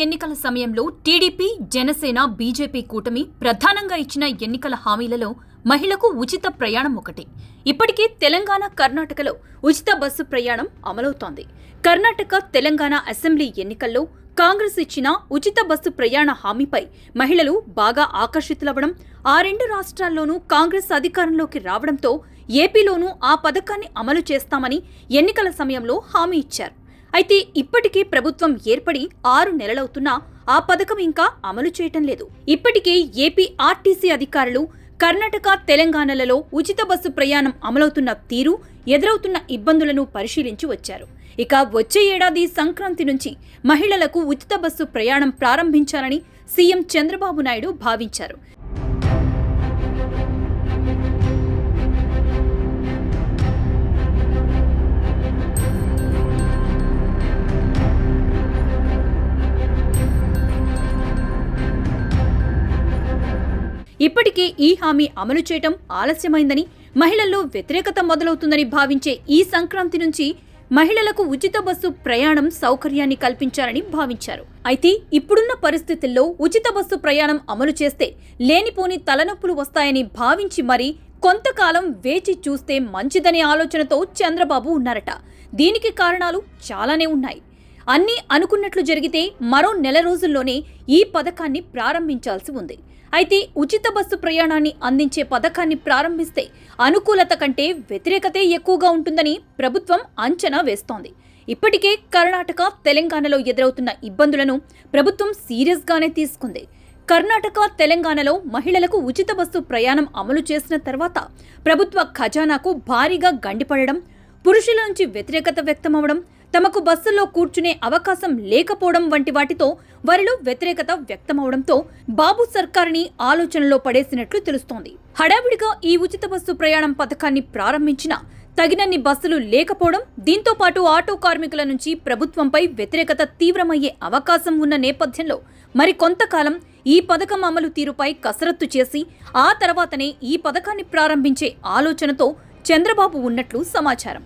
ఎన్నికల సమయంలో TDP, Janasena, BJP కూటమి ప్రధానంగా ఇచ్చిన ఎన్నికల హామీలలో మహిళకు ఉచిత ప్రయాణం ఒకటి. ఇప్పటికే తెలంగాణ, కర్ణాటకలో ఉచిత బస్సు ప్రయాణం అమలవుతోంది. కర్ణాటక, తెలంగాణ అసెంబ్లీ ఎన్నికల్లో కాంగ్రెస్ ఇచ్చిన ఉచిత బస్సు ప్రయాణ హామీపై మహిళలు బాగా ఆకర్షితులవ్వడం, ఆ రెండు రాష్ట్రాల్లోనూ కాంగ్రెస్ అధికారంలోకి రావడంతో ఏపీలోనూ ఆ పథకాన్ని అమలు చేస్తామని ఎన్నికల సమయంలో హామీ ఇచ్చారు. అయితే ఇప్పటికే ప్రభుత్వం ఏర్పడి 6 నెలలవుతున్నా ఆ పథకం ఇంకా అమలు చేయటం లేదు. ఇప్పటికే ఏపీ ఆర్టీసీ అధికారులు కర్ణాటక, తెలంగాణలలో ఉచిత బస్సు ప్రయాణం అమలవుతున్న తీరు, ఎదురవుతున్న ఇబ్బందులను పరిశీలించి వచ్చారు. ఇక వచ్చే ఏడాది సంక్రాంతి నుంచి మహిళలకు ఉచిత బస్సు ప్రయాణం ప్రారంభించాలని సీఎం చంద్రబాబు నాయుడు భావించారు. ఇప్పటికే ఈ హామీ అమలు చేయటం ఆలస్యమైందని, మహిళల్లో వ్యతిరేకత మొదలవుతుందని భావించే ఈ సంక్రాంతి నుంచి మహిళలకు ఉచిత బస్సు ప్రయాణం సౌకర్యాన్ని కల్పించాలని భావించారు. అయితే ఇప్పుడున్న పరిస్థితుల్లో ఉచిత బస్సు ప్రయాణం అమలు చేస్తే లేనిపోని తలనొప్పులు వస్తాయని భావించి మరీ కొంతకాలం వేచి చూస్తే మంచిదనే ఆలోచనతో చంద్రబాబు ఉన్నారట. దీనికి కారణాలు చాలానే ఉన్నాయి. అన్నీ అనుకున్నట్లు జరిగితే మరో నెల రోజుల్లోనే ఈ పథకాన్ని ప్రారంభించాల్సి ఉంది. అయితే ఉచిత బస్సు ప్రయాణాన్ని అందించే పథకాన్ని ప్రారంభిస్తే అనుకూలత కంటే వ్యతిరేకతే ఎక్కువగా ఉంటుందని ప్రభుత్వం అంచనా వేస్తోంది. ఇప్పటికే కర్ణాటక, తెలంగాణలో ఎదురవుతున్న ఇబ్బందులను ప్రభుత్వం సీరియస్గానే తీసుకుంది. కర్ణాటక, తెలంగాణలో మహిళలకు ఉచిత బస్సు ప్రయాణం అమలు చేసిన తర్వాత ప్రభుత్వ ఖజానాకు భారీగా గండిపడడం, పురుషుల నుంచి వ్యతిరేకత వ్యక్తమవడం, తమకు బస్సుల్లో కూర్చునే అవకాశం లేకపోవడం వంటి వాటితో వారిలో వ్యతిరేకత వ్యక్తమవడంతో బాబు సర్కారుని ఆలోచనలో పడేసినట్లు తెలుస్తోంది. హడావిడిగా ఈ ఉచిత బస్సు ప్రయాణం పథకాన్ని ప్రారంభించిన తగినన్ని బస్సులు లేకపోవడం, దీంతో పాటు ఆటో కార్మికుల నుంచి ప్రభుత్వంపై వ్యతిరేకత తీవ్రమయ్యే అవకాశం ఉన్న నేపథ్యంలో మరి కొంతకాలం ఈ పథకం అమలు తీరుపై కసరత్తు చేసి ఆ తర్వాతనే ఈ పథకాన్ని ప్రారంభించే ఆలోచనతో చంద్రబాబు ఉన్నట్లు సమాచారం.